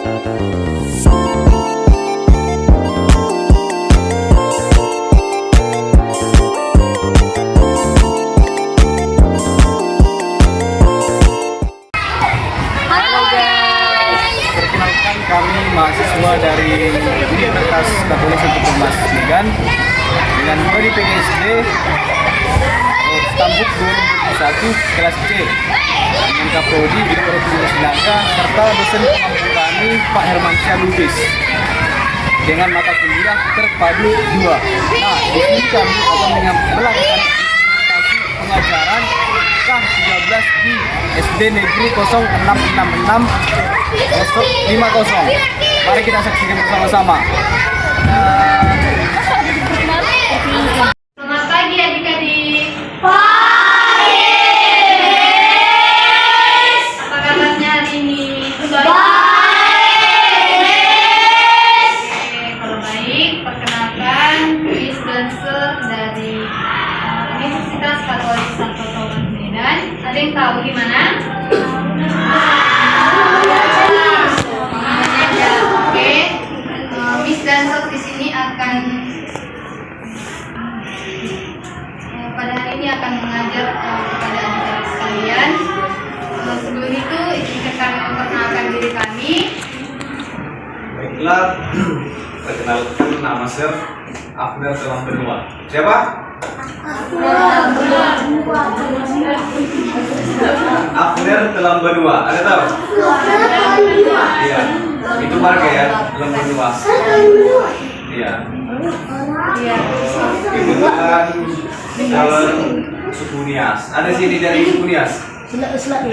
Kami mahasiswa dari Universitas Katolik Santo Tomas Medan dengan prodi PGSD Stambuk 2021 kelas C dengan Kaprodi di Provinsi Nangka serta dosen pengampu kami Pak Hermansyah Lubis dengan mata kuliah terpadu 2. Nah, di sini kami akan melakukan implementasi pengajaran K13 di SD Negeri 0666 50. Mari kita saksikan bersama-sama. Selamat pagi adik-adik. Pagi. Apa kabarnya hari ini? Baik. Kalau baik, perkenalkan Miss Dancer dari Universitas Katolik Santo Tomas Medan. Ada yang tahu di mana? Oke. Miss Dancer di sini akan pada hari ini akan mengajar kepada adik-adik sekalian. Sebelum itu izinkan kami memperkenalkan diri kami. Baiklah, perkenalkan nama Sir Afner Telang Benua. Siapa? Afner Telang Benua. Ada tahu? Iya. Itu marga ya, Telang Benua. Iya. Iya. Itu kan calon suku Nias. Ada sini dari suku Nias? Itu satu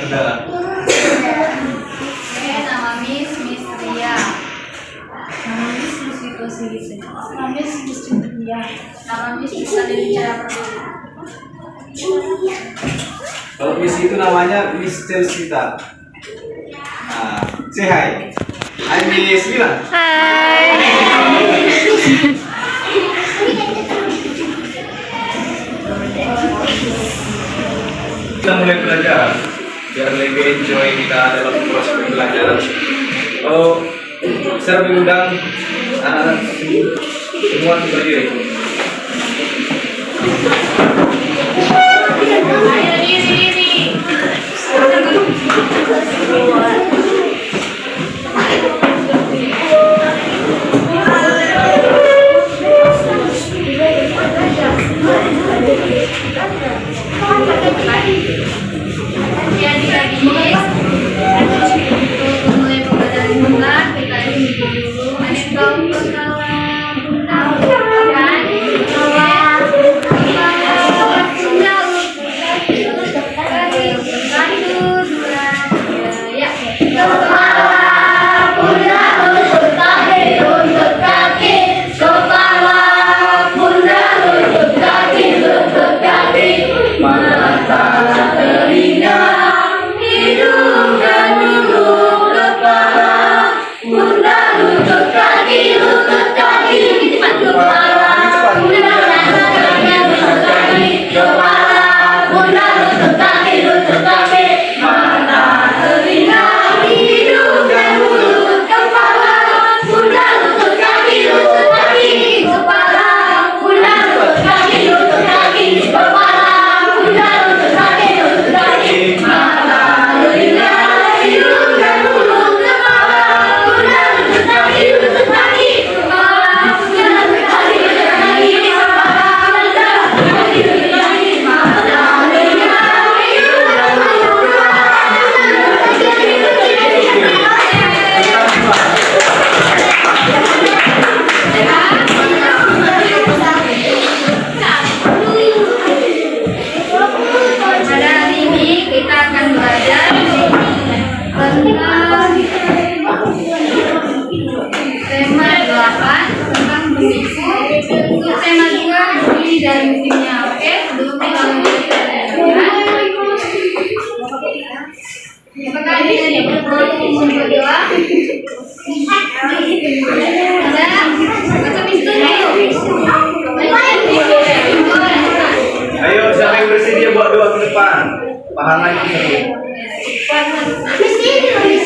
darah. Oke, nama Miss Ria. Nama Miss Musiko Sigit. Nama Miss Ria. Nama Miss Bisa dari cara Kalau Miss itu namanya Miss Celsita. Nah, say hi. Hai Miss, bilang. Kita mulai pelajaran biar lebih enjoy kita dalam proses pembelajaran. Oh, saya mengundang anak-anak semua berdiri. Ayo diri. Adik-adik, untuk mulai pembelajaran kita ini dulu. Ada tahu Ayo, siapa yang bersedia buat doa ke depan? Pahala itu. Di sini.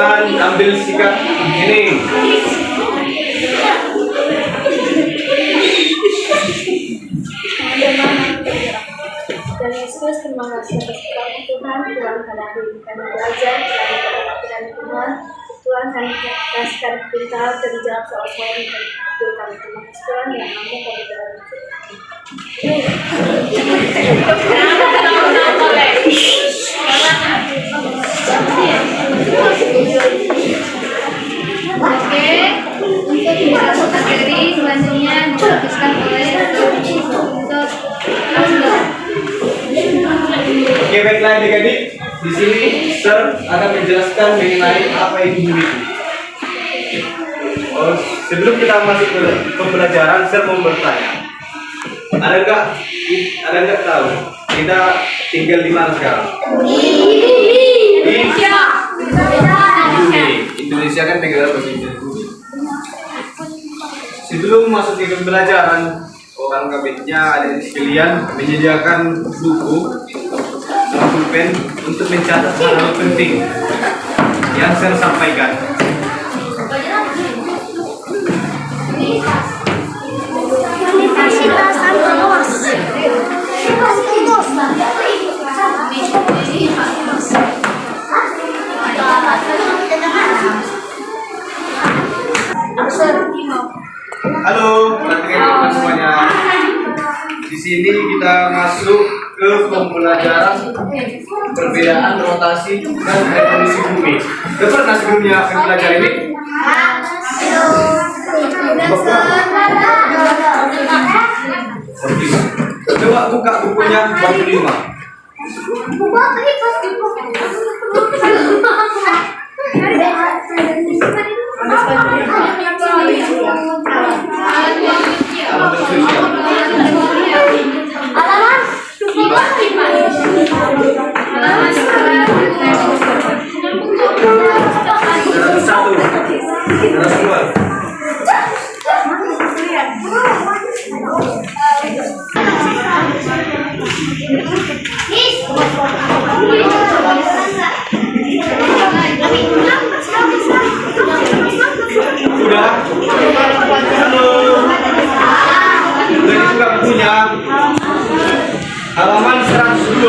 Jangan ambil sikap ini. Dan Yesus, terima kasih atas berkat Tuhan. Tuhan karena kami belajar dari perhatian Tuhan. Tuhan kami kasihkan pintar dan jawab soal-soal yang kami terima kasih Tuhan yang kami berdoa. Oke, untuk materi selanjutnya dilanjutkan oleh untuk Oke, baiklah adik-adik. Di sini Sir akan menjelaskan mengenai apa itu bumi. Oh, sebelum kita masuk ke pembelajaran, Sir mau bertanya. Ada nggak tahu kita tinggal di mana sekarang? Di bumi. Indonesia kan negara bersejarah bumi. Sebelum masuk ke pembelajaran, orang kabinetnya ada di sekalian menyediakan buku dan pulpen untuk mencatat hal penting yang saya sampaikan. Halo, teman-teman semuanya. Di sini kita masuk ke pembelajaran perbedaan rotasi dan revolusi bumi. Udah pernah sebelumnya belajar ini? Oke. Coba buka bukunya bab 5. Sudah? Halo. Udah dibuka bukunya. Halaman 102.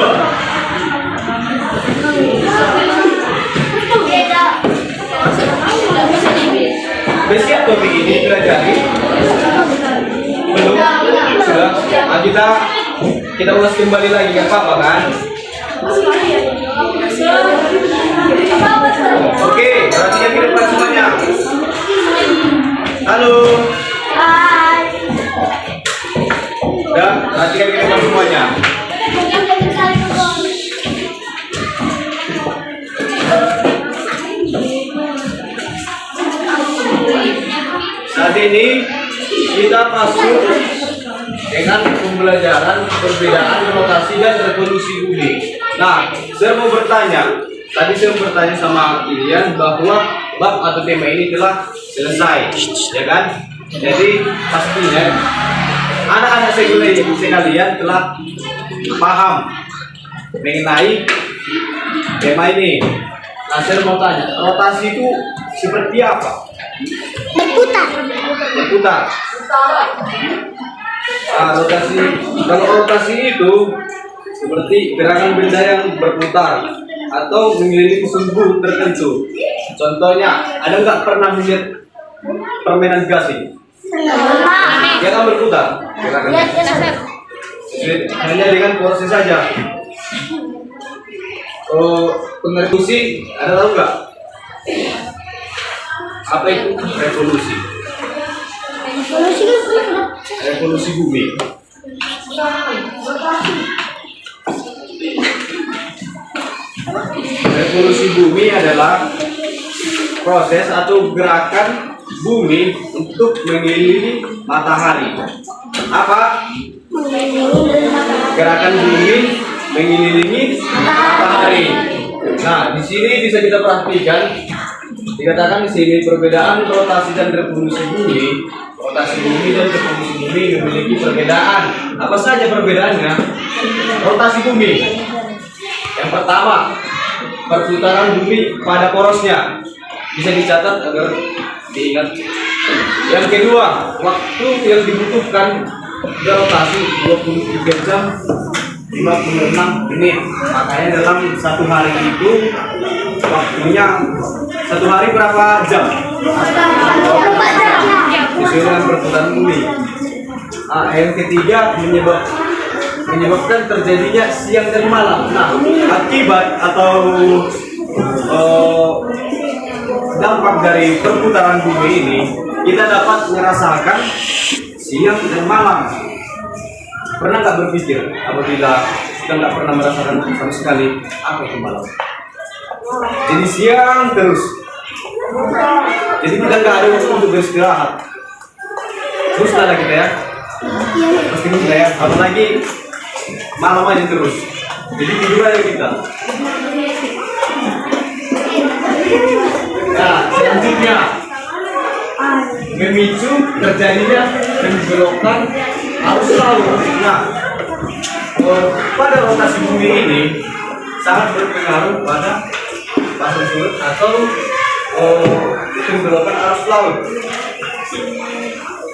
Udah siap topik ini pelajari? Belum? Sudah? Nah, kita ulas kembali lagi, nggak apa-apa kan? Oke, perhatikan ke depan semuanya. Halo. Hai. Udah, perhatikan ke depan semuanya. Saat ini kita masuk dengan pembelajaran perbedaan rotasi dan revolusi bumi. Nah, saya mau bertanya. Tadi saya bertanya sama kalian bahwa bab atau tema ini telah selesai, ya kan? Jadi pastinya anak-anak sekalian telah paham mengenai tema ini. Nah, saya mau tanya, rotasi itu seperti apa? Berputar. Nah, kalau rotasi itu seperti gerakan benda yang berputar atau mengelilingi sumbu tertentu. Contohnya, ada nggak pernah melihat permainan gasing? Dia kan berputar. Hanya dengan proses saja. Oh, revolusi, ada tahu nggak? Apa itu revolusi? Revolusi bumi. Revolusi bumi adalah proses atau gerakan bumi untuk mengelilingi matahari. Apa? Gerakan bumi mengelilingi matahari. Nah, di sini bisa kita perhatikan, dikatakan di sini perbedaan rotasi dan revolusi bumi. Rotasi bumi dan revolusi bumi memiliki perbedaan. Apa saja perbedaannya? Rotasi bumi. Yang pertama, perputaran bumi pada porosnya. bisa dicatat agar diingat. Yang kedua, waktu yang dibutuhkan rotasi 23 jam 56 menit. Makanya dalam satu hari itu waktunya satu hari berapa jam? Sesuai dengan perputaran bumi. Yang ketiga, menyebabkan terjadinya siang dan malam. Nah, akibat atau dampak dari perputaran bumi ini, kita dapat merasakan siang dan malam. Pernah nggak berpikir apabila kita nggak pernah merasakan sama sekali apa itu malam? Jadi siang terus. Jadi kita nggak ada waktu untuk beristirahat. Terus ada kita ya. Pasti kita ya. Apalagi malam aja terus. Jadi tidur aja kita. Nah, selanjutnya memicu terjadinya pembelokan arus laut. Nah, pada rotasi bumi ini sangat berpengaruh pada pasang surut atau pembelokan arus laut.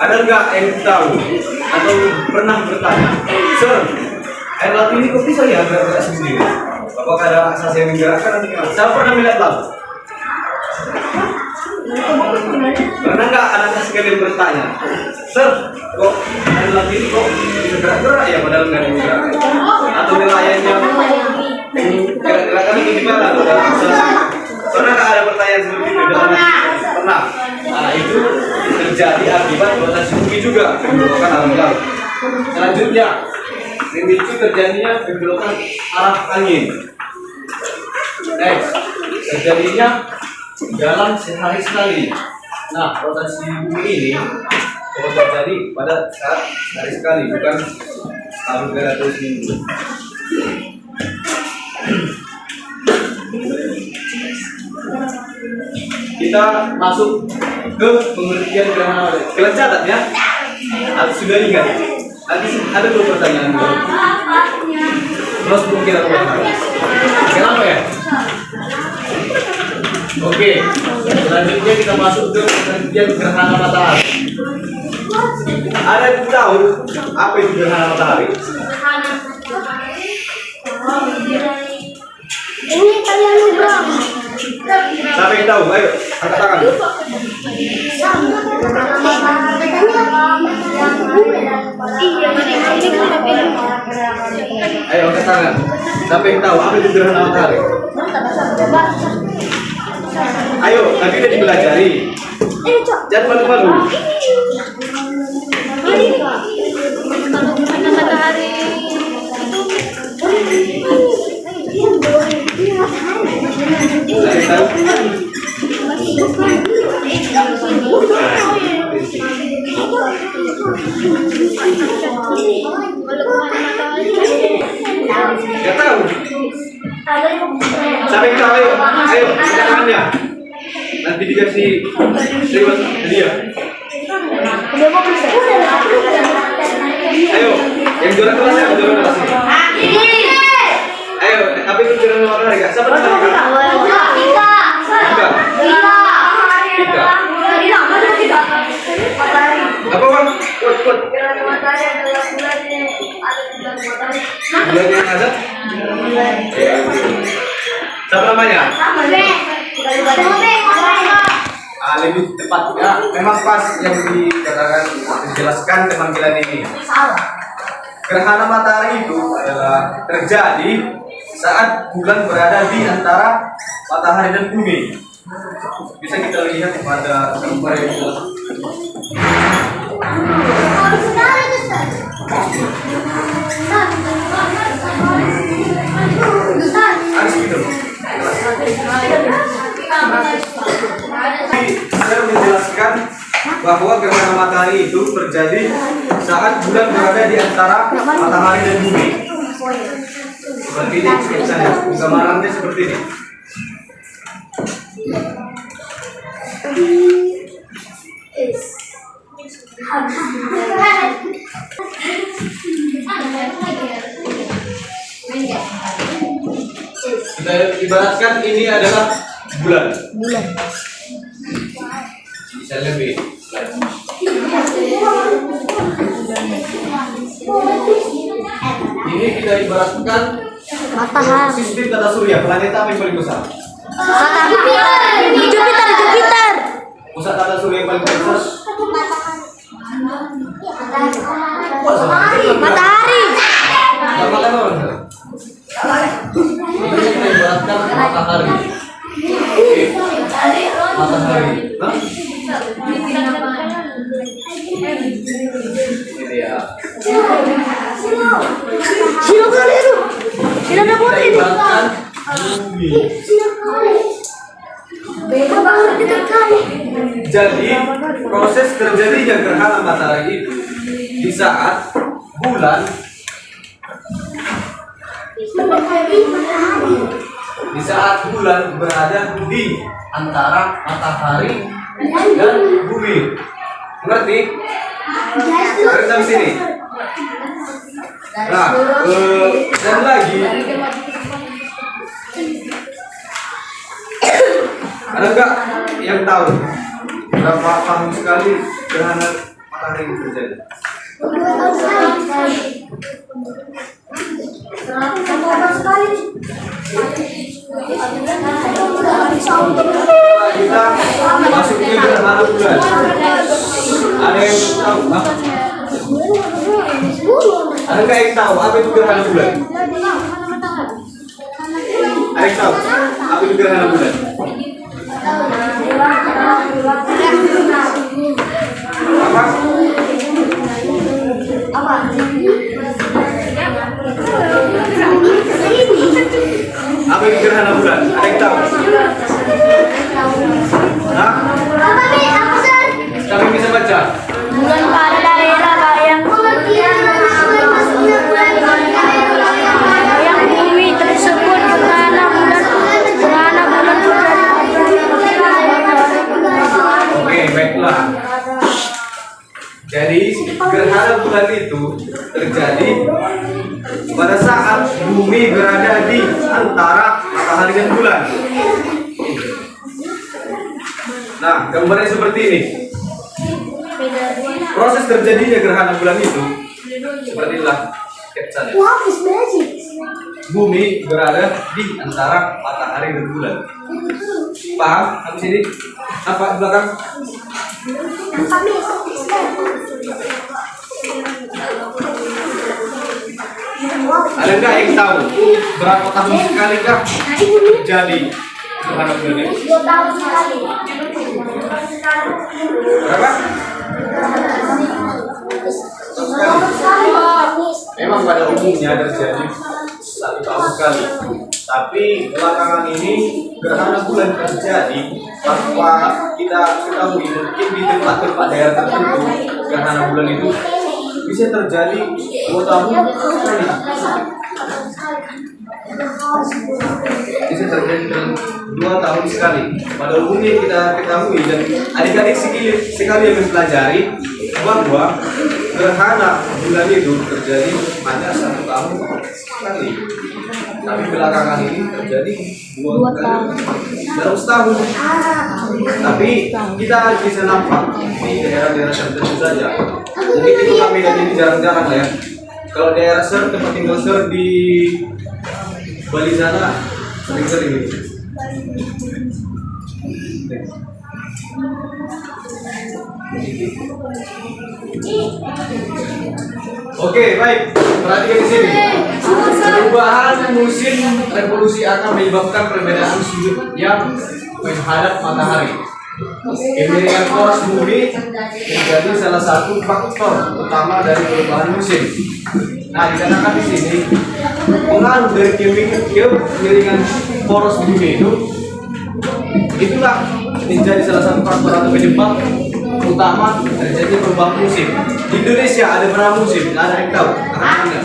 Ada nggak yang tahu atau pernah bertanya, Sir, air laut ini kok bisa ya bergerak sendiri? Apakah ada raksasa yang menggerakkan atau gimana? Saya pernah melihat laut. Pernah nggak anak sekalian bertanya, Sir, kok air laut ini kok bisa gerak-gerak ya padahal nggak ada yang menggerakkan? Atau nelayannya gerak-gerakan itu gimana? Pernah nggak ada pertanyaan seperti itu? Pernah. Nah, itu terjadi akibat rotasi bumi juga, pembelokan arah laut. Selanjutnya, memicu terjadinya pembelokan arah angin. Next, terjadinya dalam sehari sekali. Nah, rotasi bumi ini terjadi pada saat sehari sekali, bukan setahun atau seminggu. Kita masuk ke pengertian gerhana matahari. Kalian catat ya? Atau sudah ingat? Nanti ada dua pertanyaan dulu. Terus mungkin aku kenapa ya? Oke, selanjutnya kita masuk ke pengertian gerhana matahari. Ada yang tahu apa itu gerhana matahari? Ini kalian bilang. Siapa yang tahu? Ayo, angkat tangan. Ayo, angkat tangan. Siapa yang tahu apa itu gerhana matahari? Ayo, nanti kita dipelajari. Jangan malu-malu. Gak tahu. Siapa yang tahu? Ayo, angkat tangannya. Nanti dikasih hadiah. Ayo, yang juara kelasnya, juara kelasnya. Ayo, apa itu gerhana matahari? Siapa yang tahu? Apa bang? Kuat. Bulan yang ada? Siapa namanya? Lebih tepat ya. Memang pas yang dikatakan dijelaskan teman kita ini. Gerhana matahari itu adalah terjadi saat bulan berada di antara matahari dan bumi. Bisa kita lihat pada gambar yang jelas. Saya menjelaskan bahwa gerhana matahari itu terjadi saat bulan berada di antara matahari dan bumi. Seperti ini sketsanya, gambarannya seperti ini. Kita ibaratkan ini adalah bulan. Bisa lebih. Ini kita ibaratkan Matahari. sistem tata surya. Planet apa yang paling besar? Jupiter. Pusat tata surya yang paling besar? Matahari. Ini kita ibaratkan matahari. Oke. Matahari. Hah? Ini ya. Sila na Kita ibaratkan bumi. Jadi proses terjadinya gerhana matahari itu di saat bulan berada di antara matahari dan bumi. Ngerti? Ngerti sampai sini? Nah, dan lagi ada nggak yang tahu berapa tahun sekali gerhana matahari itu terjadi? Kita masuk ke gerhana bulan. Ada yang tahu? Ada nggak yang tahu apa itu gerhana bulan? Ada yang tahu apa itu gerhana bulan? Apa? Apa itu gerhana bulan? Ada yang tahu? Hah? Kami bisa baca? Bulan pada daerah yang bumi tersebut gerhana bulan Oke, baiklah. Jadi gerhana bulan itu terjadi pada saat bumi berada di antara matahari dan bulan. Nah, gambarnya seperti ini. Proses terjadinya gerhana bulan itu seperti inilah sketsanya. Bumi berada di antara matahari dan bulan. Paham? Habis ini apa di belakang? Ada nggak yang tahu berapa tahun sekali kah terjadi gerhana bulan ini? 2 tahun sekali. Berapa? Memang pada umumnya terjadi 1 tahun sekali. Tapi belakangan ini gerhana bulan terjadi tanpa kita ketahui, mungkin di tempat-tempat daerah tertentu gerhana bulan itu bisa terjadi 2 tahun sekali. Bisa terjadi dalam 2 tahun sekali. Pada umumnya kita ketahui dan adik-adik sekali yang mempelajari bahwa gerhana bulan itu terjadi hanya 1 tahun sekali. Tapi belakangan ini terjadi 2 kali dalam setahun. Tapi kita bisa nampak di daerah-daerah tertentu saja. Mungkin itu kami dan ini jarang-jarang lah ya. Kalau daerah tempat tinggal di Bali sana sering-sering gitu. Oke, baik. Perhatikan di sini. Perubahan musim revolusi akan menyebabkan perbedaan sudut yang menghadap matahari. Kemiringan poros bumi menjadi salah satu faktor utama dari perubahan musim. Nah, dikatakan di sini pengaruh dari kemiringan poros bumi itulah menjadi salah satu faktor atau penyebab utama terjadi perubahan musim. Di Indonesia ada berapa musim? Ada yang tahu? Angkat tangan.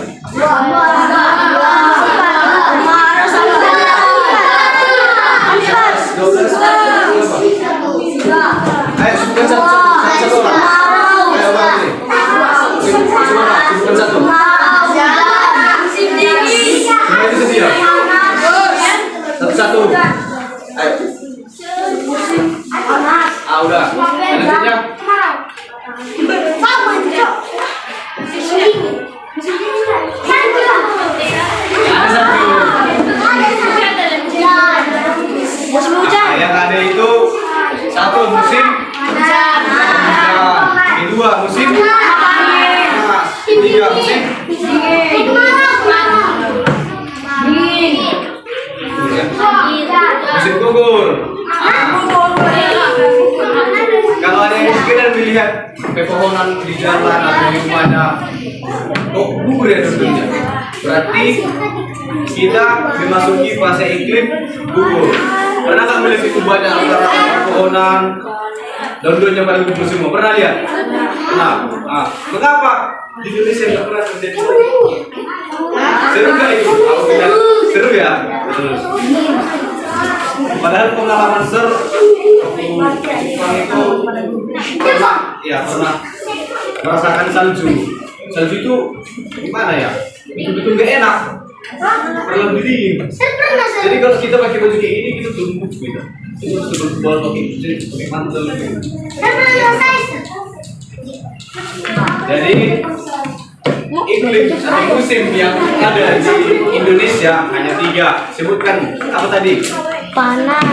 12. Ayo sebutkan satu orang. Ayo bang ini. Sebutkan satu. Semua itu sedia. Satu-satu. Ayo. udah. Selanjutnya. Ada satu. Nah, yang ada itu satu musim. Kedua musim. Ketiga musim. Musim gugur. Kalau ada yang sekedar melihat pepohonan di jalan atau di mana kok gugur ya tentunya, berarti kita memasuki fase iklim gugur. Pernah nggak melihat itu banyak rata-rata pepohonan, daun-daunnya pada gugur semua? Pernah lihat? Nah, mengapa di Indonesia nggak pernah terjadi? Seru nggak itu? Aku bilang seru ya. Padahal pengalaman seru Jepang itu pernah merasakan salju. Salju itu gimana ya? Betul-betul nggak enak. Terlalu dingin. Jadi kalau kita pakai baju kayak ini kita tumpuk gitu. Itu tebal pakai mantel. Jadi iklim atau musim yang ada di Indonesia hanya 3. Sebutkan apa tadi? Panas,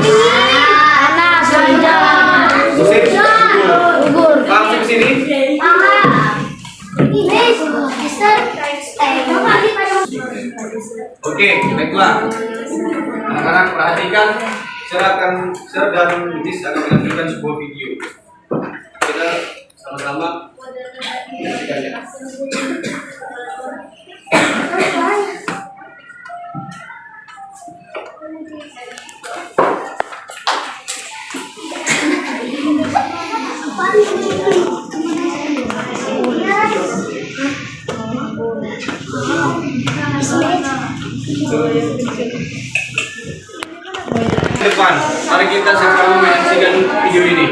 hujan, Musim gugur. langsung ke sini. Oke, baiklah. Anak-anak perhatikan, Sir dan Miss akan menampilkan sebuah video. Kita sama-sama menyaksikannya. Depan, mari kita sama-sama menyaksikan video ini.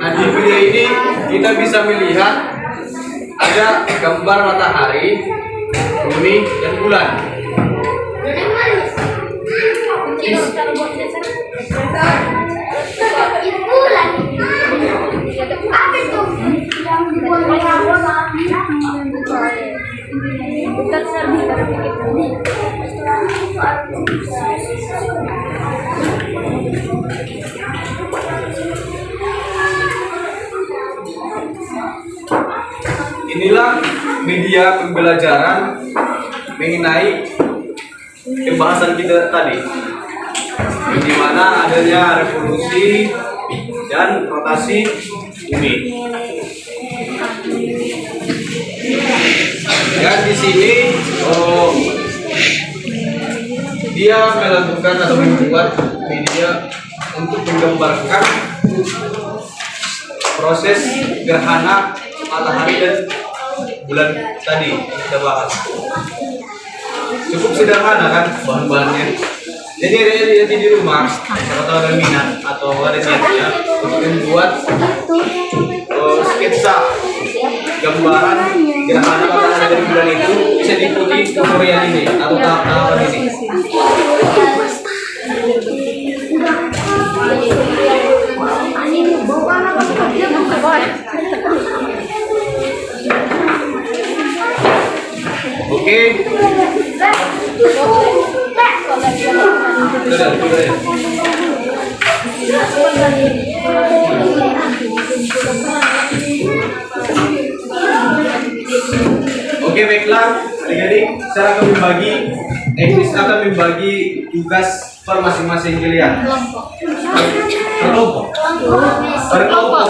Nah, di video ini kita bisa melihat ada gambar matahari, bumi, dan bulan. Inilah media pembelajaran mengenai pembahasan kita tadi, di mana adanya revolusi dan rotasi bumi. Dan di sini dia melakukan atau membuat media untuk menggambarkan proses gerhana matahari dan bulan tadi kita bahas. Cukup sederhana kan bahan-bahannya. Jadi ada di rumah, siapa tahu ada minat atau ada niatnya untuk membuat sketsa gambaran gerhana matahari dari bulan itu, bisa diikuti tutorial ini atau tahap-tahapan ini. Oke. Oke, baiklah adik-adik, saya akan membagi tugas per masing-masing kalian. Per kelompok. Satu kelompok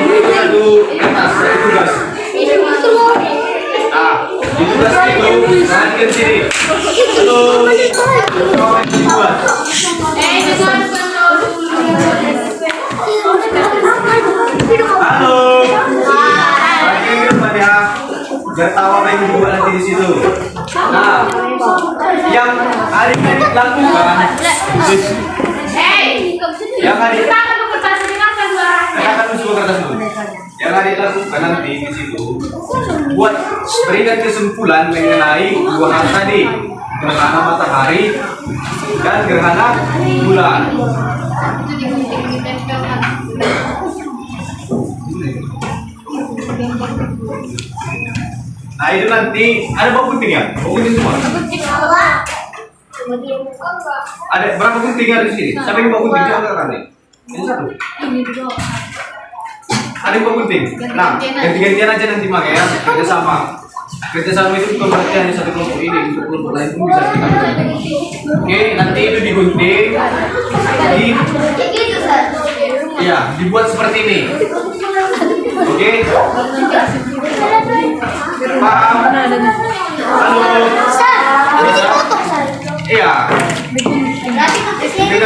itu satu kertas, satu tugas. Di tugas itu perhatikan sini. Halo. Halo. Perhatikan pada biar tahu apa yang dibuat nanti di situ. Nah, yang adik-adik lakukan, yang adik yang adik lakukan nanti di situ buat berikan kesimpulan mengenai 2 hal tadi. gerhana matahari dan gerhana bulan. Itu digunting ditempelkan. Nah itu nanti ada bau gunting ya? Bau gunting semua? Ada berapa gunting ada di sini? Siapa yang bau gunting? Coba kan nih. Ini satu. Ini dua. Ada yang bau gunting. Nah, ganti-gantian aja nanti mak ya. Kerjasama. Kerjasama itu bukan berarti hanya satu kelompok ini, untuk kelompok lain pun bisa kita kerjakan. Oke, nanti itu digunting. Jadi, ya dibuat seperti ini. Oke. Paham? Halo. Iya. Ini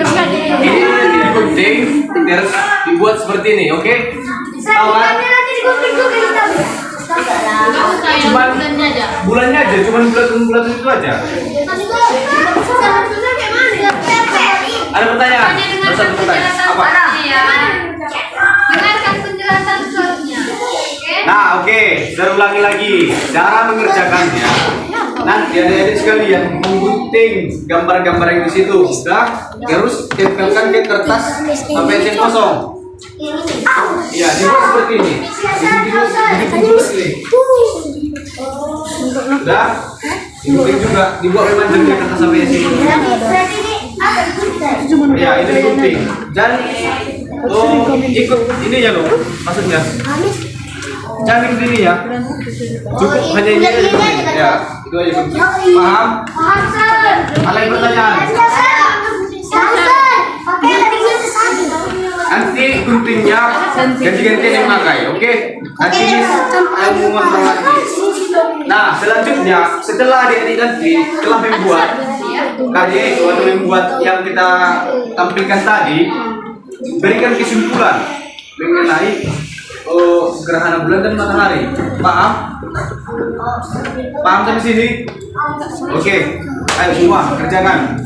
nanti digunting, terus dibuat seperti ini, oke? Kawan, cuman bulannya aja, cuman bulan itu aja. Ada pertanyaan? Ada satu pertanyaan. Apa? Iya. Dengarkan penjelasan selanjutnya. Oke? Nah, oke, saya ulangi lagi cara mengerjakannya. Nanti adik-adik sekalian menggunting gambar-gambar yang di situ, sudah, terus tempelkan ke kertas sampai yang kosong. Iya, dibuat seperti ini. Seperti ini. Sudah, digunting juga, dibuat panjang ke kertas sampai sini. Ya, itu digunting. Dan ikut ini ya loh, maksudnya. Jangan ini ya. Cukup hanya ini aja digunting. Ya, itu aja digunting. Paham? Ada yang pertanyaan? Nanti guntingnya ganti-ganti yang pakai, oke? Nanti yang ngomong lagi. Nah, selanjutnya setelah adik-adik nanti telah membuat tadi atau membuat yang kita tampilkan tadi, berikan kesimpulan mengenai gerhana bulan dan matahari. Paham? Paham sampai sini? Oke, ayo semua kerjakan.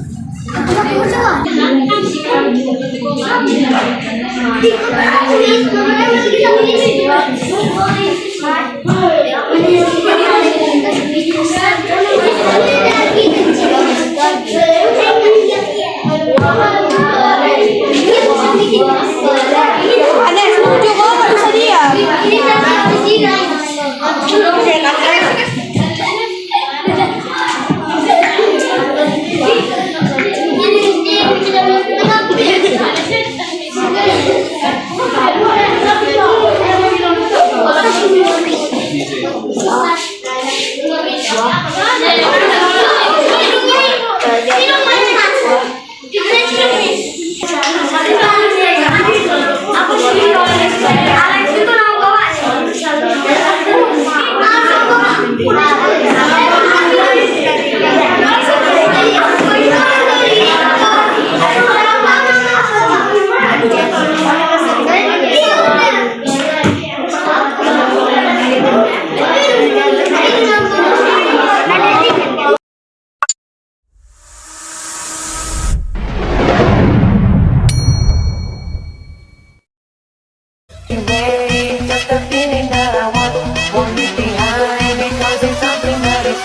Just a feeling that I want you behind because it's something that is